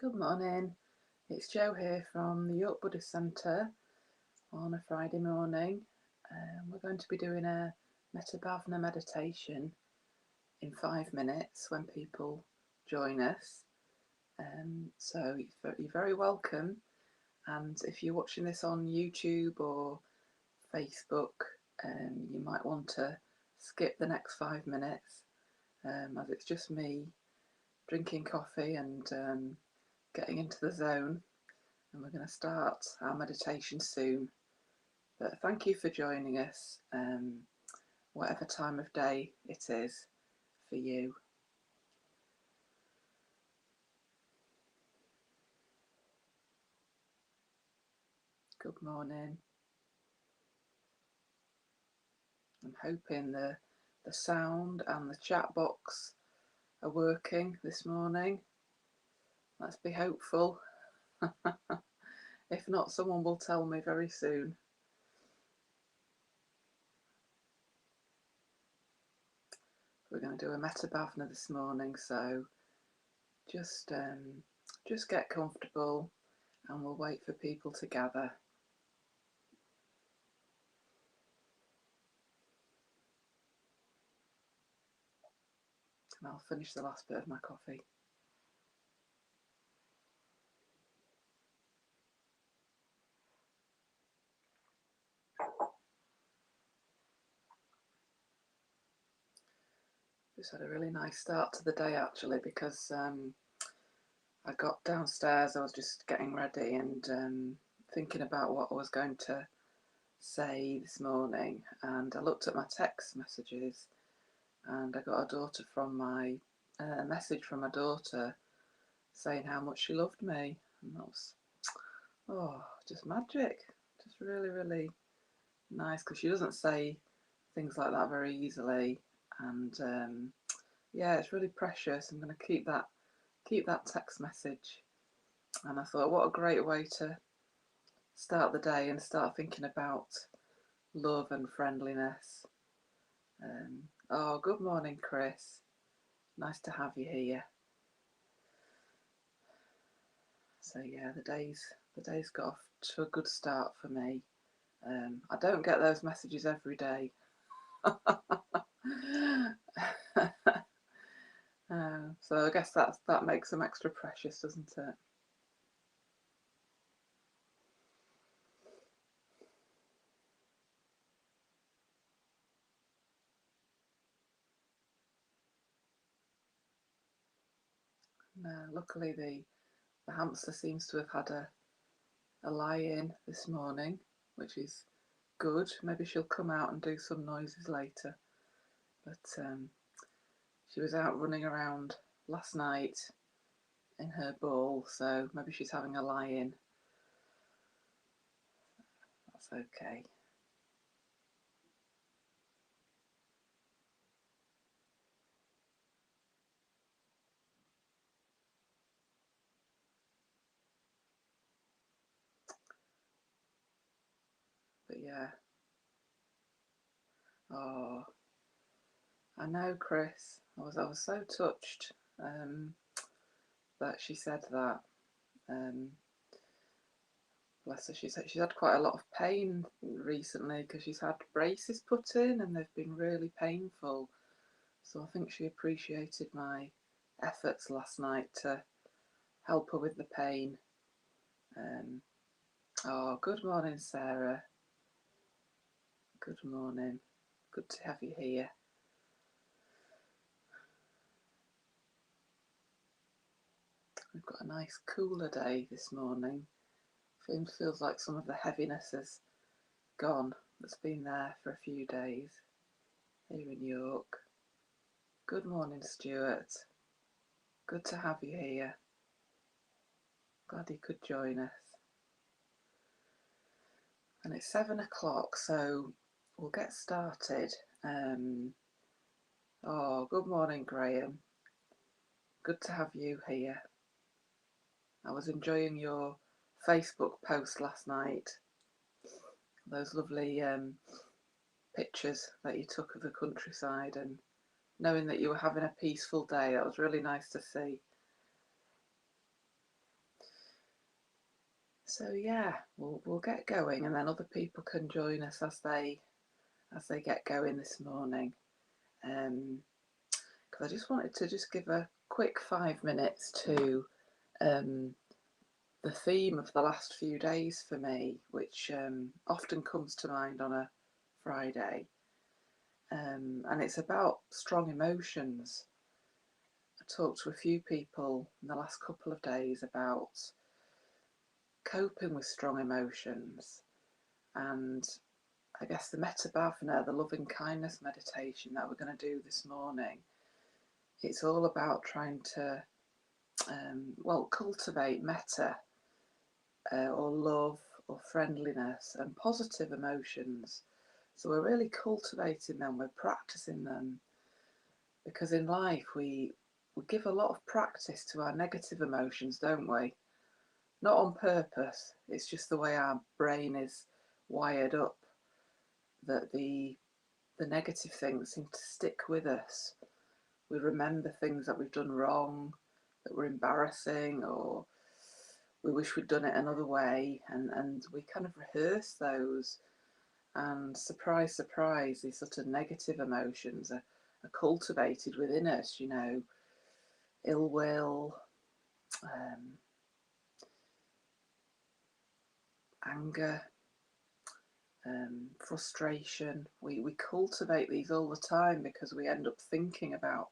Good morning, it's Jo here from the York Buddhist Centre on a Friday morning. We're going to be doing a Metta Bhavana meditation in 5 minutes when people join us. So you're very welcome, and if you're watching this on YouTube or Facebook, you might want to skip the next 5 minutes as it's just me drinking coffee and getting into the zone, and we're going to start our meditation soon. But thank you for joining us, whatever time of day it is for you. Good morning. I'm hoping the sound and the chat box are working this morning. Let's be hopeful. If not, someone will tell me very soon. We're going to do a Metta Bhavana this morning, so just get comfortable and we'll wait for people to gather. And I'll finish the last bit of my coffee. Just had a really nice start to the day actually, because I got downstairs, I was just getting ready and thinking about what I was going to say this morning, and I looked at my text messages and I got a message from my daughter saying how much she loved me, and that was just magic, just really nice, because she doesn't say things like that very easily, and yeah, it's really precious. I'm going to keep that text message, and I thought, what a great way to start the day and start thinking about love and friendliness. Good morning, Chris. Nice to have you here. So yeah, the day's got off to a good start for me. I don't get those messages every day. So I guess that makes them extra precious, doesn't it? No, luckily the hamster seems to have had a lie-in this morning, which is good. Maybe she'll come out and do some noises later. But she was out running around last night in her ball, so maybe she's having a lie-in. That's okay. But yeah. Oh, I know, Chris. I was so touched that she said that. Bless her. She's had quite a lot of pain recently because she's had braces put in and they've been really painful. So I think she appreciated my efforts last night to help her with the pain. Good morning, Sarah. Good morning. Good to have you here. We've got a nice cooler day this morning. Feels like some of the heaviness has gone that's been there for a few days here in York. Good morning, Stuart. Good to have you here. Glad you could join us. And it's 7 o'clock, so we'll get started. Good morning, Graham. Good to have you here. I was enjoying your Facebook post last night. Those lovely pictures that you took of the countryside, and knowing that you were having a peaceful day, that was really nice to see. So yeah, we'll get going, and then other people can join us as they get going this morning. Because I just wanted to just give a quick 5 minutes to the theme of the last few days for me, which often comes to mind on a Friday, and it's about strong emotions. I talked to a few people in the last couple of days about coping with strong emotions, and I guess the Metta Bhavana, the loving kindness meditation that we're going to do this morning, it's all about trying to cultivate metta, or love or friendliness and positive emotions. So we're really cultivating them, we're practicing them, because in life we give a lot of practice to our negative emotions, don't we? Not on purpose, it's just the way our brain is wired up, that the negative things seem to stick with us. We remember things that we've done wrong, that were embarrassing, or we wish we'd done it another way, and we kind of rehearse those. And surprise, surprise, these sort of negative emotions are cultivated within us, ill will, anger, frustration. We cultivate these all the time because we end up thinking about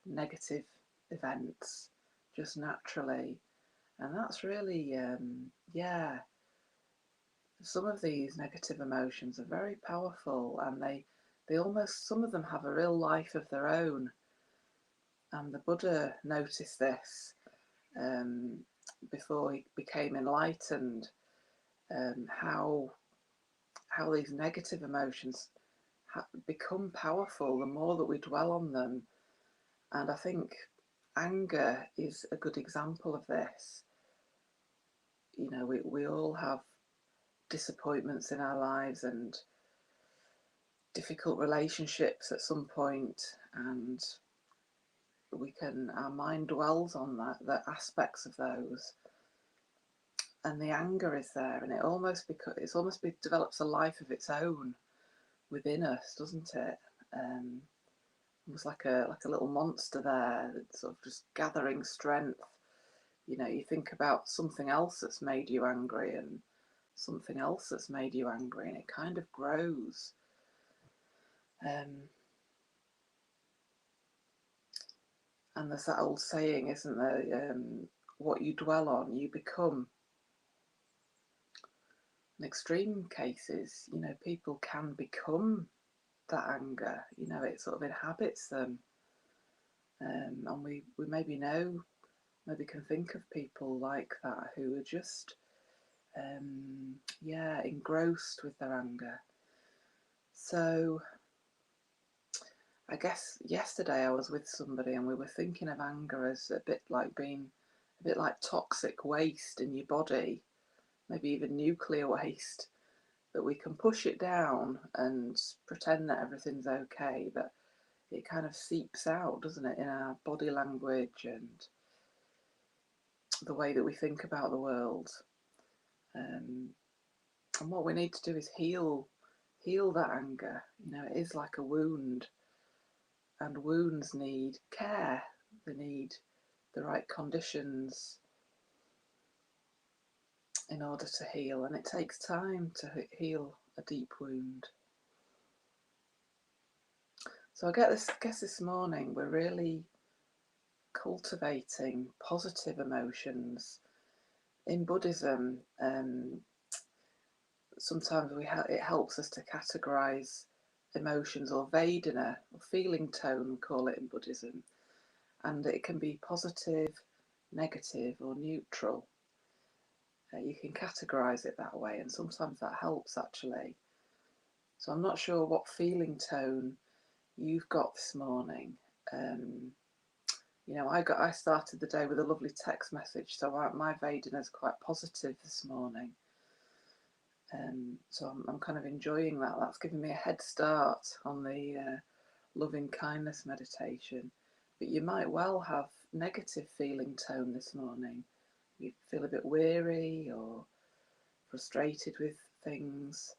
negative events just naturally. And that's really, some of these negative emotions are very powerful, and they almost, some of them have a real life of their own. And the Buddha noticed this before he became enlightened, how these negative emotions become powerful the more that we dwell on them. And I think anger is a good example of this. We all have disappointments in our lives and difficult relationships at some point, and our mind dwells on the aspects of those, and the anger is there, and it almost develops a life of its own within us, doesn't it? Almost like a little monster there that's sort of just gathering strength. You think about something else that's made you angry, and something else that's made you angry, and it kind of grows. And there's that old saying, isn't there? What you dwell on, you become. In extreme cases, people can become that anger. It sort of inhabits them. And we maybe can think of people like that who are just, engrossed with their anger. So I guess yesterday I was with somebody and we were thinking of anger as a bit like toxic waste in your body, maybe even nuclear waste, that we can push it down and pretend that everything's okay, but it kind of seeps out, doesn't it, in our body language and the way that we think about the world. And what we need to do is heal that anger. It is like a wound, and wounds need care. They need the right conditions in order to heal, and it takes time to heal a deep wound. So I guess this morning we're really cultivating positive emotions. In Buddhism, sometimes it helps us to categorize emotions, or Vedana, or feeling tone, we call it in Buddhism, and it can be positive, negative, or neutral. You can categorize it that way, and sometimes that helps actually. So I'm not sure what feeling tone you've got this morning. I started the day with a lovely text message, so my Vedana is quite positive this morning. So I'm kind of enjoying that. That's given me a head start on the loving kindness meditation. But you might well have negative feeling tone this morning. You feel a bit weary, or frustrated with things,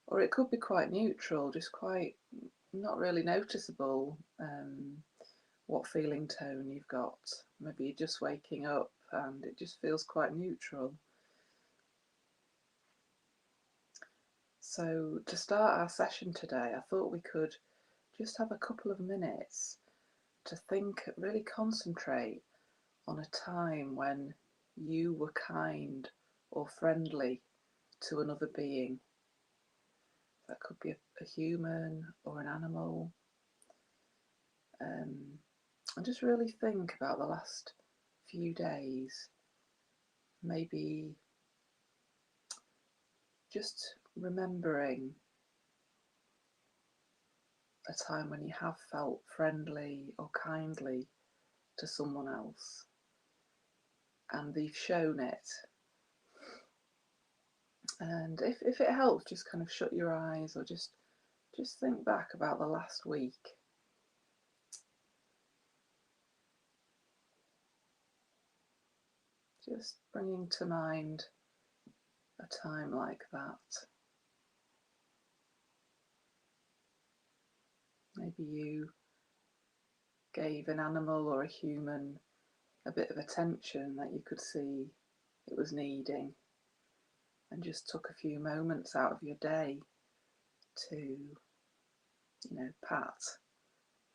or it could be quite neutral, just quite not really noticeable what feeling tone you've got. Maybe you're just waking up and it just feels quite neutral. So to start our session today, I thought we could just have a couple of minutes to think, really concentrate on a time when you were kind or friendly to another being. That could be a human or an animal. And just really think about the last few days. Maybe just remembering a time when you have felt friendly or kindly to someone else and they've shown it. And if it helps, just kind of shut your eyes or just think back about the last week. Just bringing to mind a time like that. Maybe you gave an animal or a human a bit of attention that you could see it was needing, and just took a few moments out of your day to, pat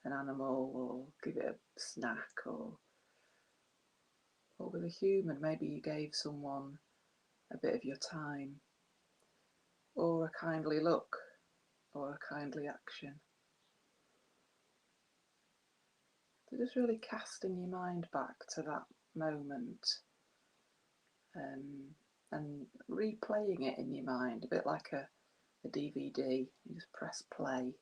an animal or give it a snack, or with a human, maybe you gave someone a bit of your time, or a kindly look, or a kindly action. So just really casting your mind back to that moment, and replaying it in your mind, a bit like a DVD. You just press play.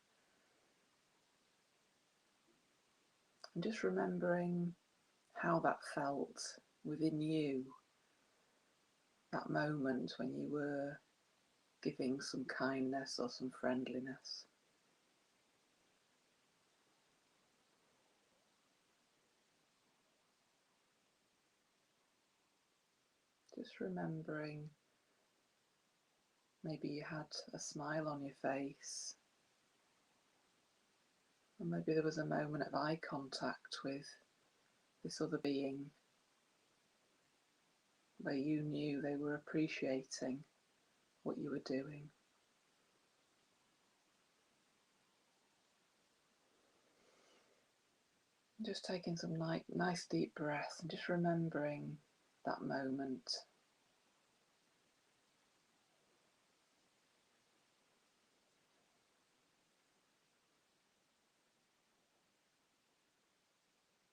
And just remembering how that felt within you, that moment when you were giving some kindness or some friendliness. Just remembering maybe you had a smile on your face, or maybe there was a moment of eye contact with this other being where you knew they were appreciating what you were doing. Just taking some nice deep breaths and just remembering that moment.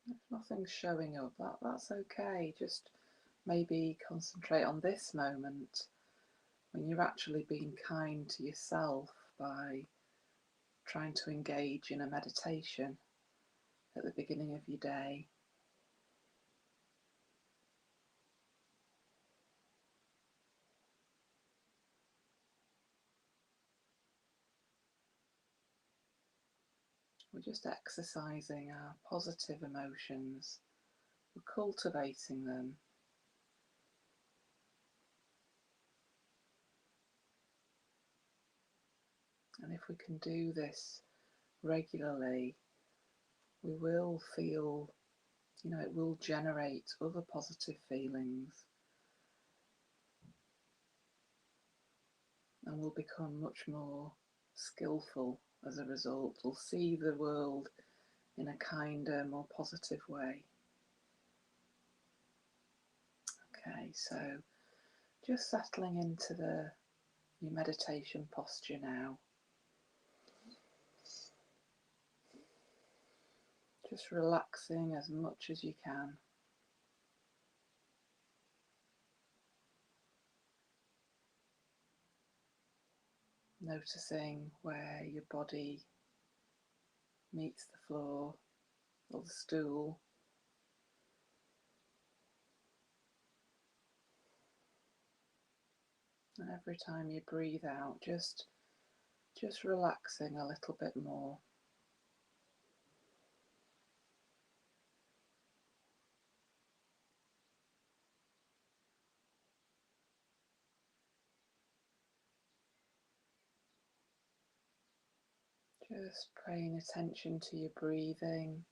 If nothing's showing up, that's okay. Just maybe concentrate on this moment when you're actually being kind to yourself by trying to engage in a meditation at the beginning of your day. We're just exercising our positive emotions. We're cultivating them. And if we can do this regularly, we will feel, it will generate other positive feelings. And we'll become much more skillful as a result. We'll see the world in a kinder, more positive way. Okay, so just settling into your meditation posture now. Just relaxing as much as you can. Noticing where your body meets the floor or the stool. And every time you breathe out, just relaxing a little bit more. Just paying attention to your breathing,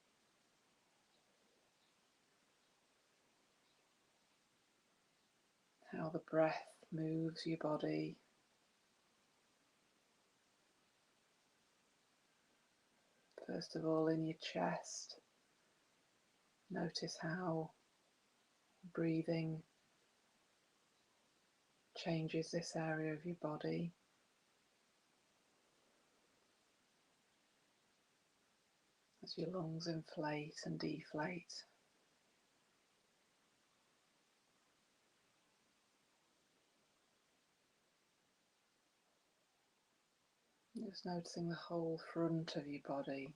how the breath moves your body. First of all, in your chest, notice how breathing changes this area of your body. As your lungs inflate and deflate. Just noticing the whole front of your body.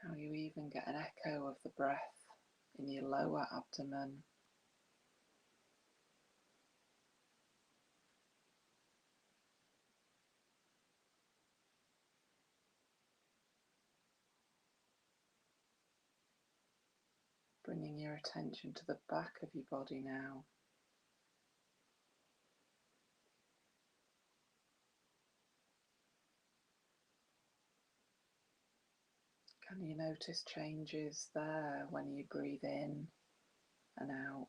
How you even get an echo of the breath in your lower abdomen. Bringing your attention to the back of your body now. Can you notice changes there when you breathe in and out?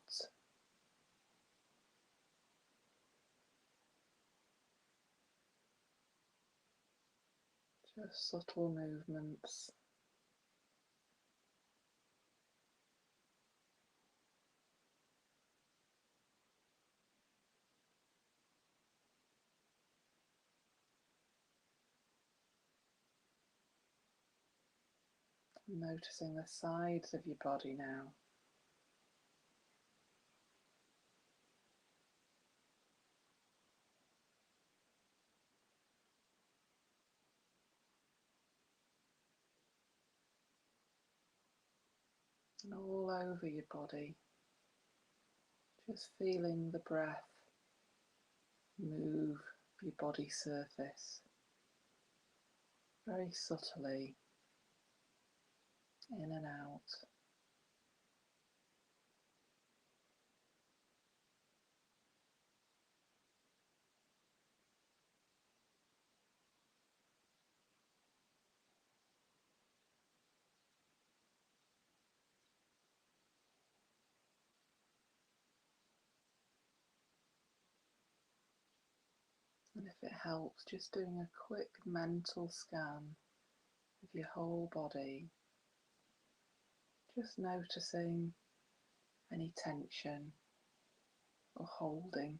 Just subtle movements. Noticing the sides of your body now. And all over your body. Just feeling the breath move your body surface very subtly in and out. And if it helps, just doing a quick mental scan of your whole body, just noticing any tension or holding.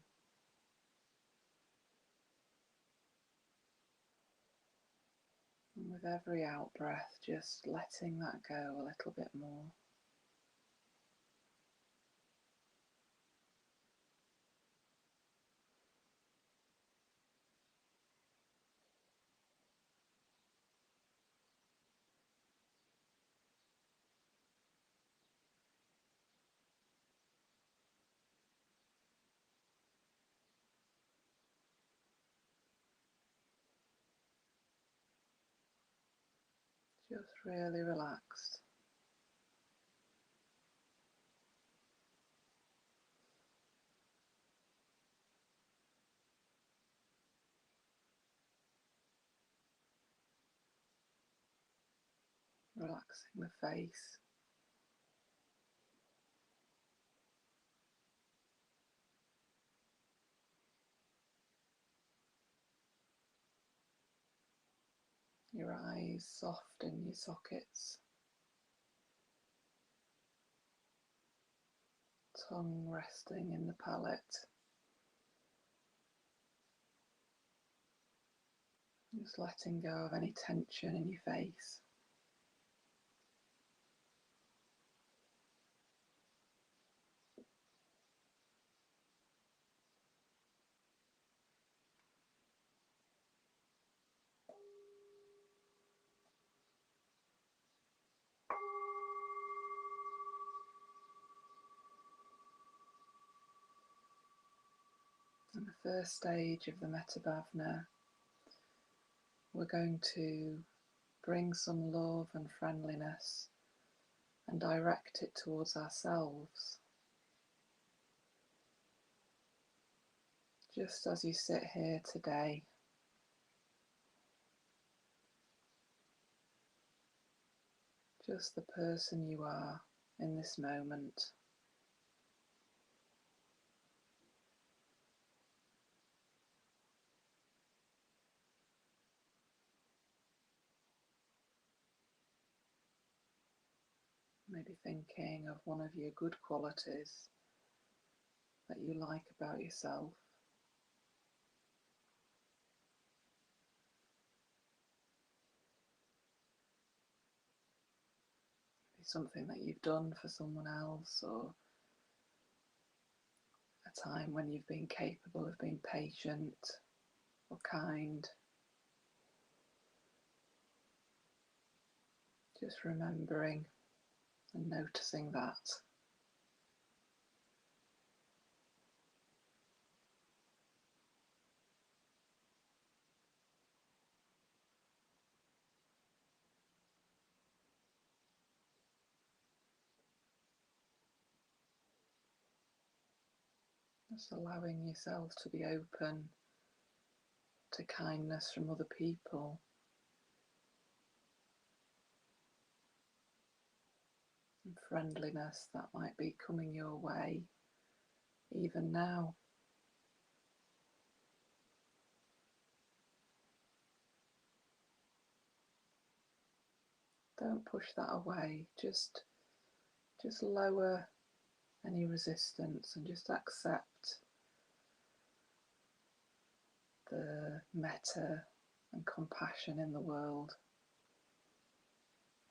And with every out breath, just letting that go a little bit more. Just really relaxed. Relaxing the face. Your eyes soft in your sockets. Tongue resting in the palate. Just letting go of any tension in your face. In the first stage of the Metta Bhavana, we're going to bring some love and friendliness and direct it towards ourselves. Just as you sit here today, just the person you are in this moment. Maybe thinking of one of your good qualities that you like about yourself. Maybe something that you've done for someone else, or a time when you've been capable of being patient or kind. Just remembering and noticing that. Just allowing yourself to be open to kindness from other people. And friendliness that might be coming your way even now. Don't push that away. Just lower any resistance and just accept the metta and compassion in the world.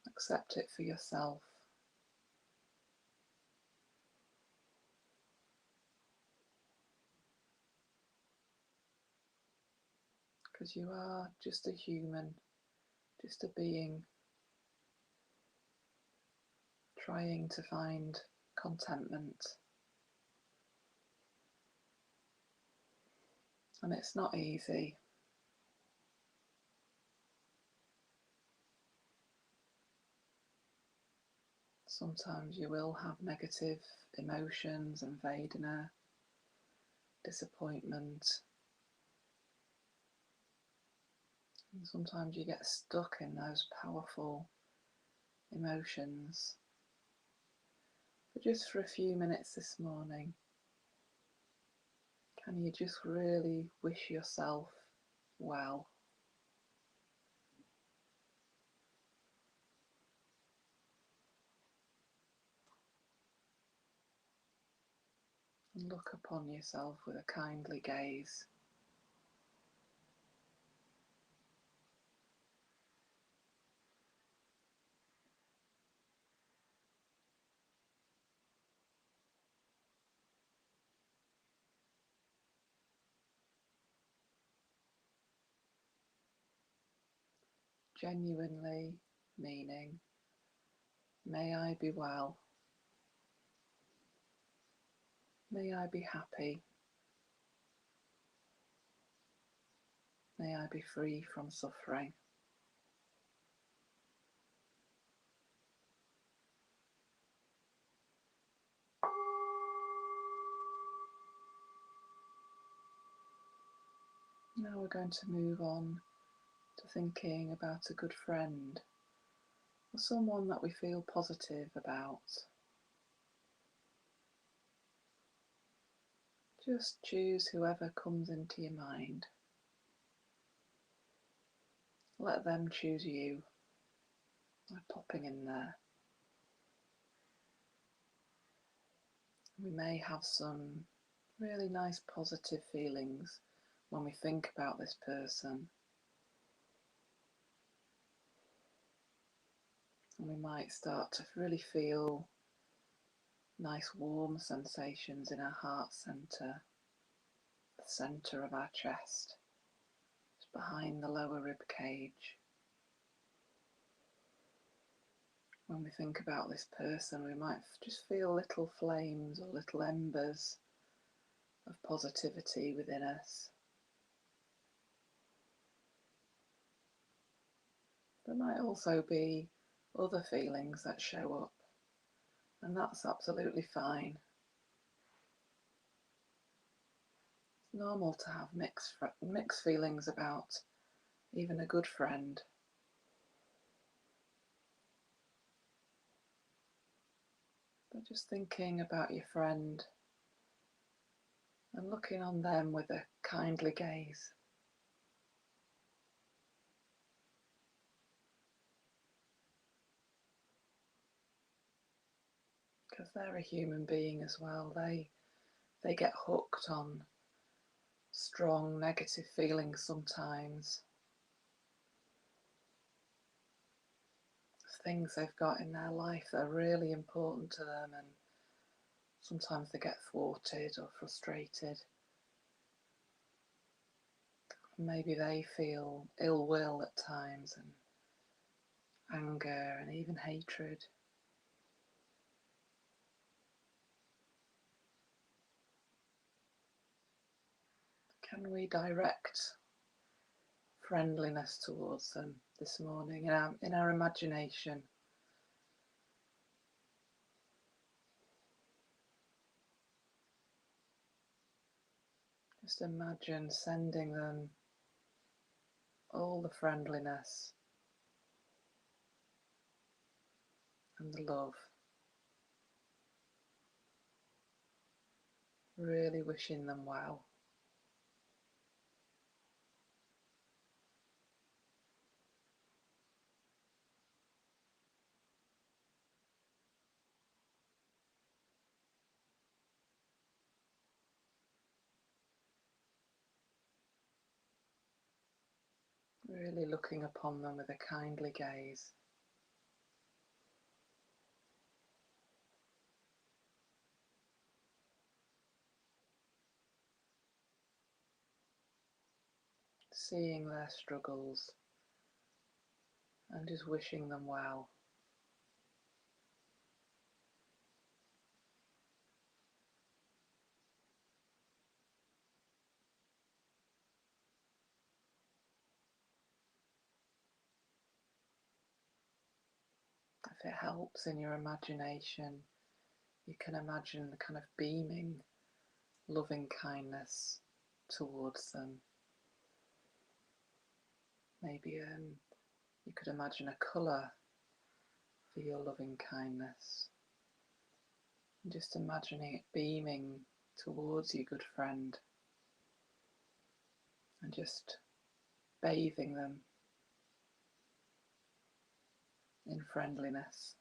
Accept it for yourself. Because you are just a human, just a being trying to find contentment. And it's not easy. Sometimes you will have negative emotions and Vedana, disappointment. And sometimes you get stuck in those powerful emotions. But just for a few minutes this morning, can you just really wish yourself well? And look upon yourself with a kindly gaze. Genuinely meaning, may I be well, may I be happy, may I be free from suffering. Now we're going to move on to thinking about a good friend or someone that we feel positive about. Just choose whoever comes into your mind. Let them choose you by popping in there. We may have some really nice positive feelings when we think about this person. And we might start to really feel nice warm sensations in our heart centre, the centre of our chest, just behind the lower rib cage. When we think about this person, we might just feel little flames or little embers of positivity within us. There might also be other feelings that show up, and that's absolutely fine. normal to have mixed feelings about even a good friend. But just thinking about your friend and looking on them with a kindly gaze. Because they're a human being as well. They get hooked on strong negative feelings sometimes. Things they've got in their life that are really important to them, and sometimes they get thwarted or frustrated. Maybe they feel ill will at times, and anger and even hatred. Can we direct friendliness towards them this morning in our imagination? Just imagine sending them all the friendliness and the love. Really wishing them well. Really looking upon them with a kindly gaze. Seeing their struggles and just wishing them well. If it helps in your imagination, you can imagine the kind of beaming, loving kindness towards them. Maybe you could imagine a colour for your loving kindness. And just imagining it beaming towards you, good friend, and just bathing them in friendliness.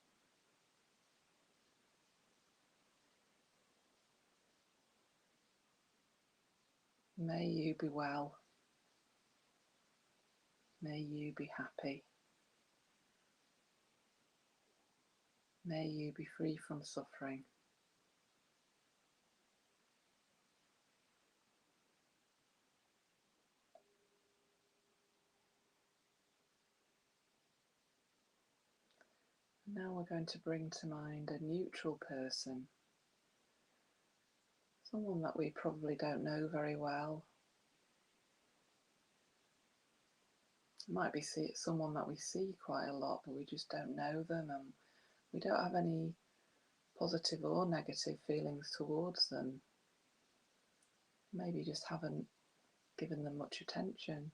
May you be well. May you be happy. May you be free from suffering. Now we're going to bring to mind a neutral person, someone that we probably don't know very well. It might be someone that we see quite a lot, but we just don't know them, and we don't have any positive or negative feelings towards them. Maybe just haven't given them much attention.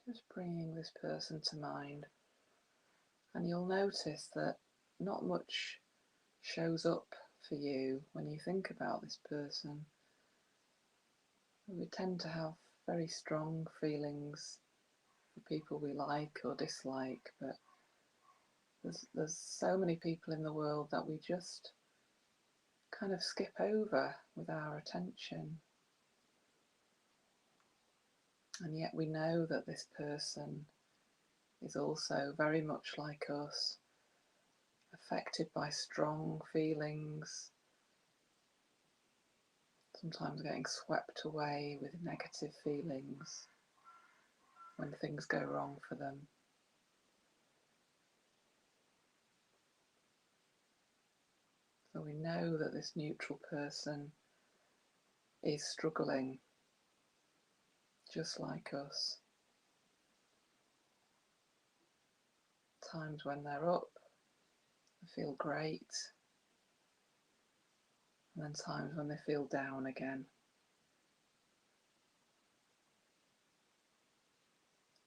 Just bringing this person to mind, and you'll notice that not much shows up for you when you think about this person. We tend to have very strong feelings for people we like or dislike, but there's so many people in the world that we just kind of skip over with our attention. And yet we know that this person is also very much like us, affected by strong feelings, sometimes getting swept away with negative feelings when things go wrong for them. So we know that this neutral person is struggling just like us. times when they're up, they feel great, and then times when they feel down again.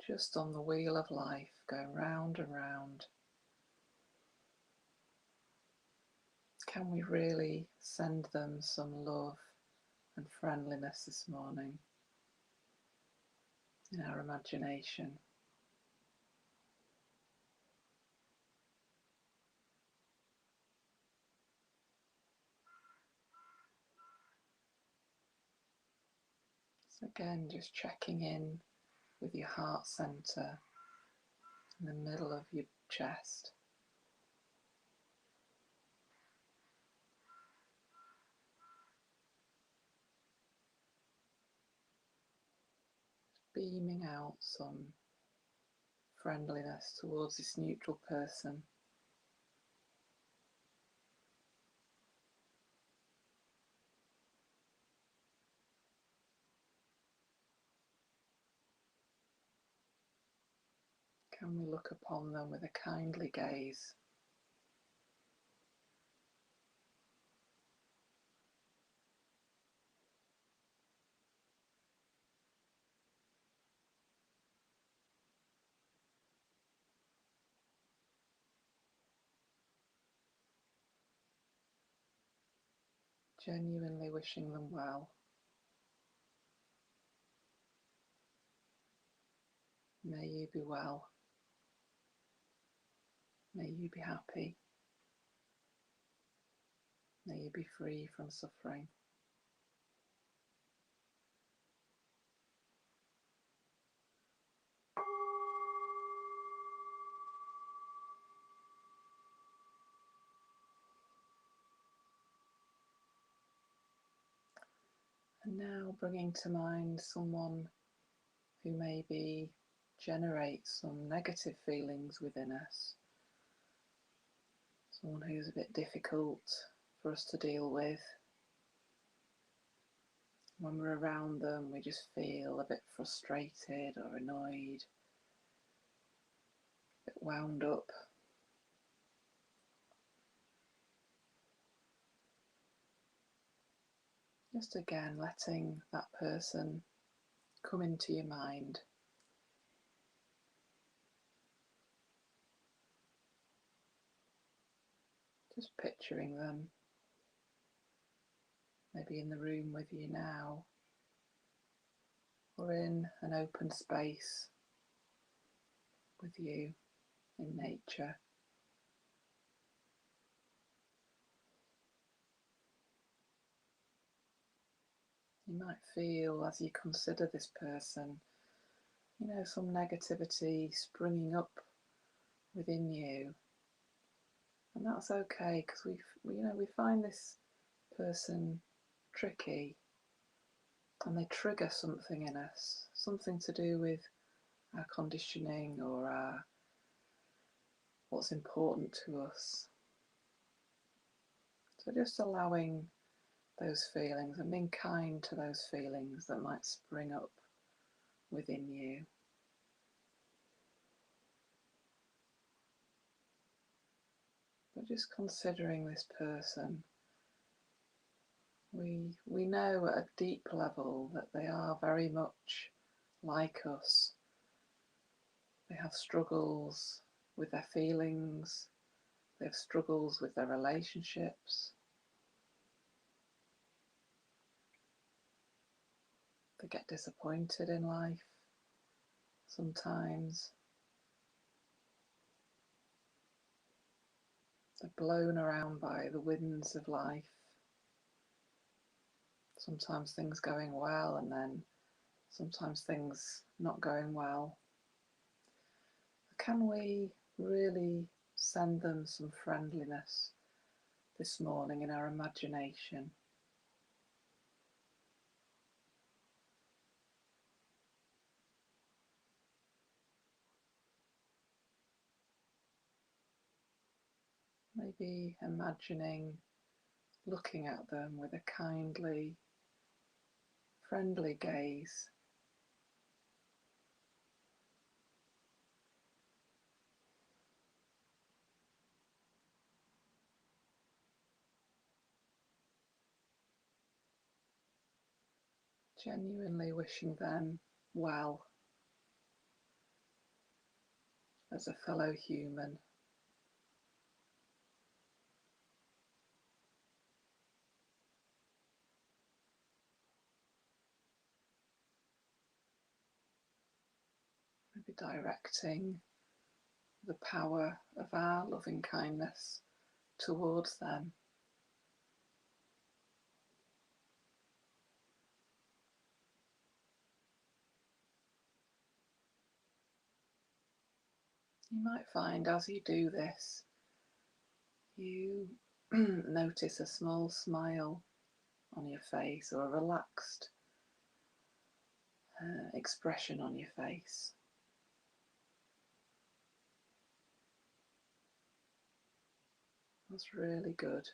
Just on the wheel of life, going round and round. Can we really send them some love and friendliness this morning in our imagination? So again, just checking in with your heart center in the middle of your chest. Beaming out some friendliness towards this neutral person. Can we look upon them with a kindly gaze? Genuinely wishing them well. May you be well. May you be happy. May you be free from suffering. And now bringing to mind someone who maybe generates some negative feelings within us. Someone who's a bit difficult for us to deal with. When we're around them, we just feel a bit frustrated or annoyed, a bit wound up. Just again, letting that person come into your mind. Just picturing them, maybe in the room with you now, or in an open space with you in nature. You might feel, as you consider this person, some negativity springing up within you, and that's okay, because we find this person tricky, and they trigger something in us, something to do with our conditioning or what's important to us. So just allowing those feelings and being kind to those feelings that might spring up within you. But just considering this person, we know at a deep level that they are very much like us. They have struggles with their feelings, they have struggles with their relationships, they get disappointed in life sometimes, they're blown around by the winds of life. Sometimes things going well, and then sometimes things not going well. Can we really send them some friendliness this morning in our imagination? Maybe imagining looking at them with a kindly, friendly gaze. genuinely wishing them well as a fellow human. Maybe directing the power of our loving kindness towards them. You might find as you do this, you notice a small smile on your face or a relaxed expression on your face. That's really good.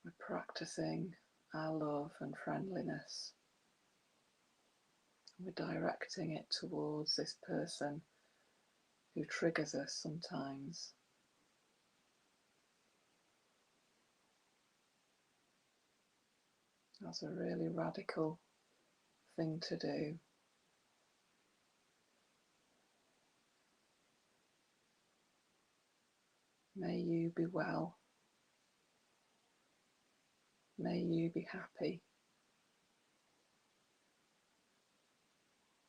We're practicing our love and friendliness. We're directing it towards this person who triggers us sometimes. That's a really radical thing to do. May you be well. May you be happy.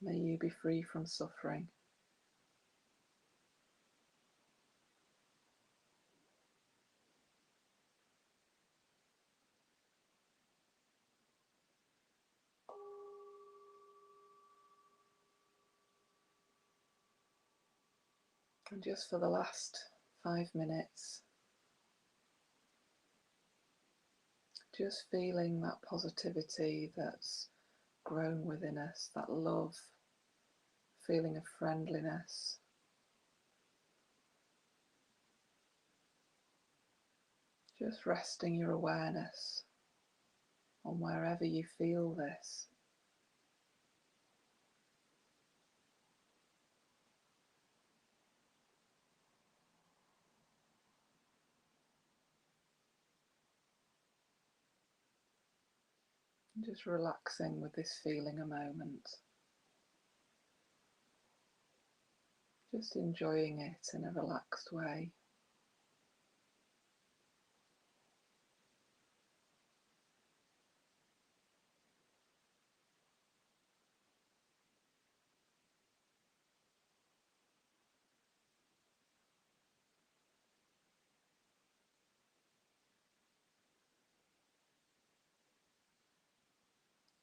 May you be free from suffering. And just for the last 5 minutes, just feeling that positivity that's grown within us, that love, feeling of friendliness. Just resting your awareness on wherever you feel this. Just relaxing with this feeling a moment. Just enjoying it in a relaxed way.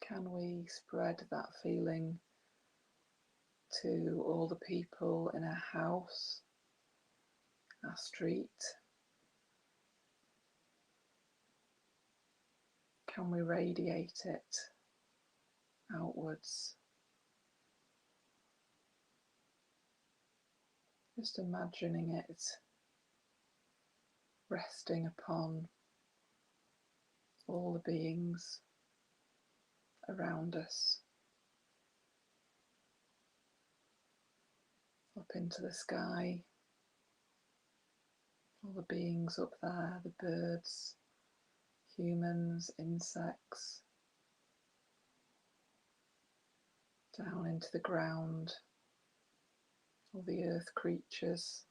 Can we spread that feeling to all the people in our house, our street? Can we radiate it outwards? Just imagining it resting upon all the beings around us, up into the sky, all the beings up there, the birds, humans, insects, down into the ground, all the earth creatures.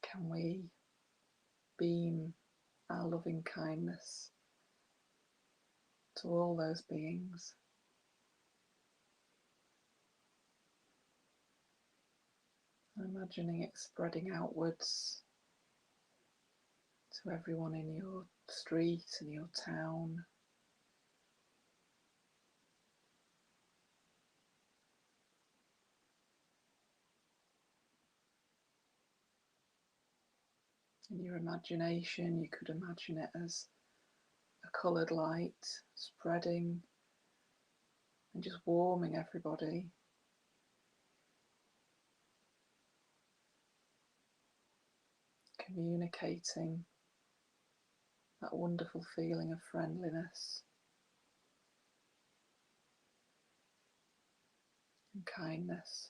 Can we beam our loving kindness to all those beings? Imagining it spreading outwards to everyone in your street and your town. In your imagination, you could imagine it as a coloured light spreading and just warming everybody. Communicating that wonderful feeling of friendliness and kindness.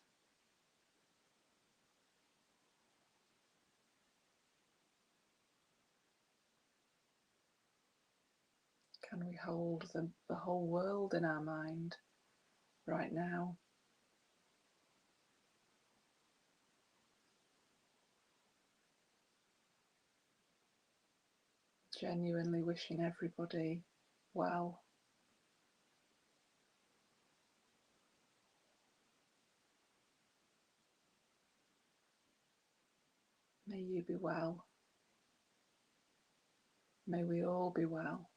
Can we hold the whole world in our mind right now? Genuinely wishing everybody well. May you be well. May we all be well.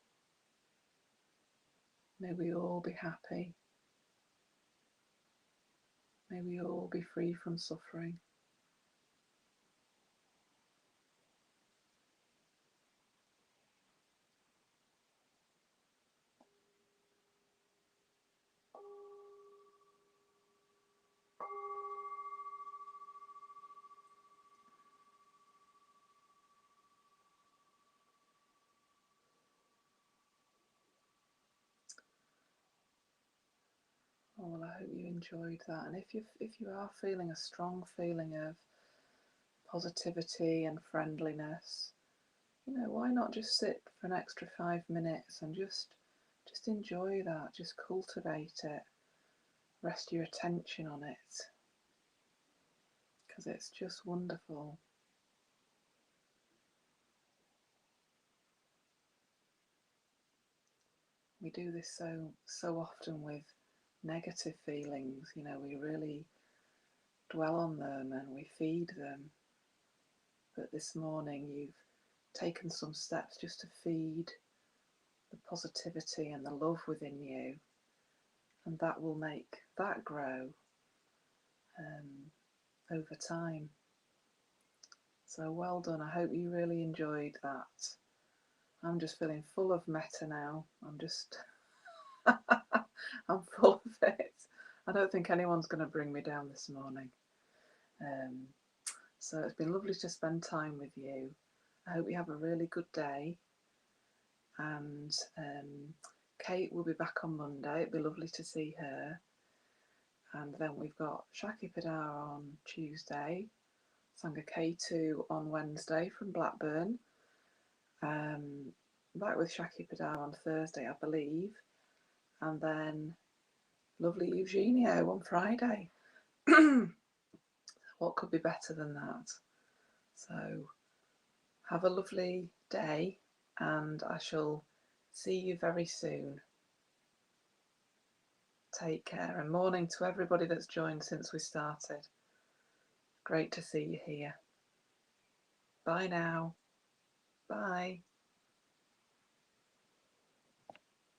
May we all be happy. May we all be free from suffering. Oh, well, I hope you enjoyed that. And if you are feeling a strong feeling of positivity and friendliness, why not just sit for an extra 5 minutes and just enjoy that, just cultivate it, rest your attention on it, because it's just wonderful. We do this so often with negative feelings, we really dwell on them and we feed them. But this morning you've taken some steps just to feed the positivity and the love within you, and that will make that grow over time. So well done. I hope you really enjoyed that. I'm just feeling full of metta now. I'm full of it. I don't think anyone's going to bring me down this morning. So it's been lovely to spend time with you. I hope you have a really good day. And Kate will be back on Monday. It'd be lovely to see her. And then we've got Shaki Padar on Tuesday, Sangha K2 on Wednesday from Blackburn. Back with Shaki Padar on Thursday, I believe. And then lovely Eugenio on Friday. What could be better than that? So have a lovely day, and I shall see you very soon. Take care, and morning to everybody that's joined since we started. Great to see you here. Bye now. Bye.